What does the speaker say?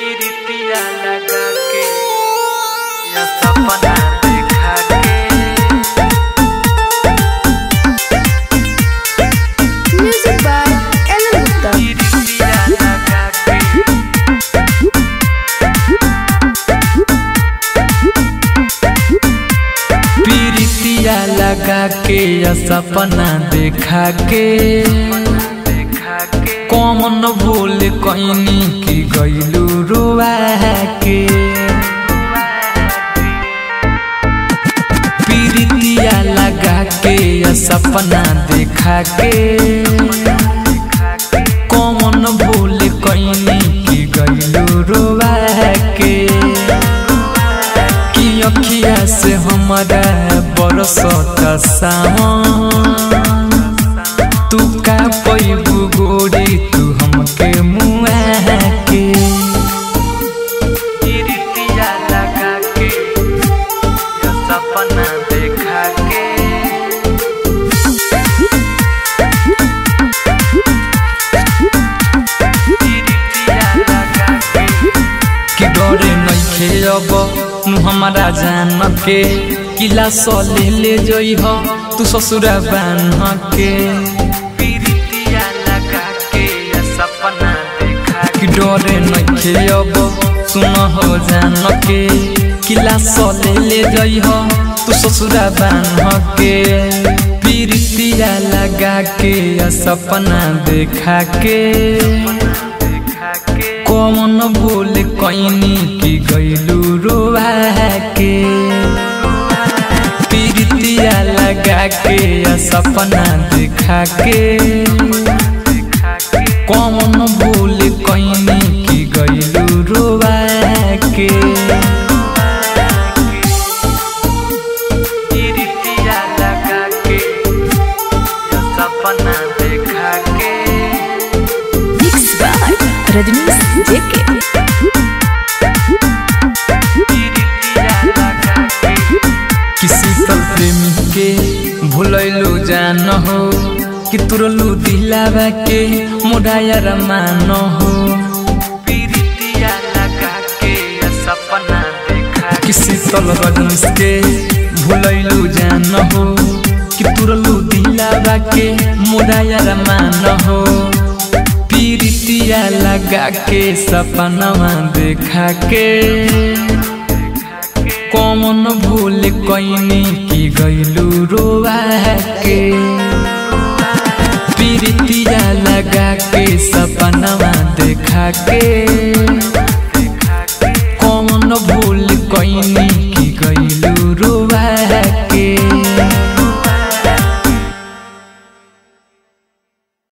पीरितिया लगा के या सपना देखा के। म्यूजिक बाय एलन गुप्ता। पीरितिया लगा के पीरितिया लगा के या सपना देखा के कौन भूल कइनी की गइलू रुआ के। पीरितिया लगा के या सपना देखा के कौन भूल कइनी की गइलू रुआ के। कि अखिया से हमारा बरसता सावन तू का पैबू गोरी तू हमके मुआ के। पीरितिया लगा के या सपना देखा के। पीरितिया लगा के कि डरे नइखे अब तू हमारा जान के। किला सले ले जई हो तू ससुरा बान के। पीरितिया लगा के या सपना देखा कि डरे नइखे अब सुन हो जान के। किला सले ले जई हो तू ससुरा बान के। पीरितिया लगा के या सपना देखा के कौन भूल कइनी की गइलू रुआ के। पीरितिया लगा के या सपना देखा के कौन भूल कइनी की गइलू रुआ के। पीरितिया लगा के या सपना देखा के। मिक्स बाय रजनीश जेके। किसी कल प्रेमी के भूलैलू जान हो कि तुरलू दिलावा के मोरा यार मान हो। पीरितिया लगा के या सपना देखा किसी कल रजनीश के भूलैलू जान हो कि तुरलू दिलावा के मोरा यार मान हो। पीरितिया लगा के सपना देखा के कौन भूल कइनी की गइलू रुआ के। पीरितिया लगा के सपना देखा के।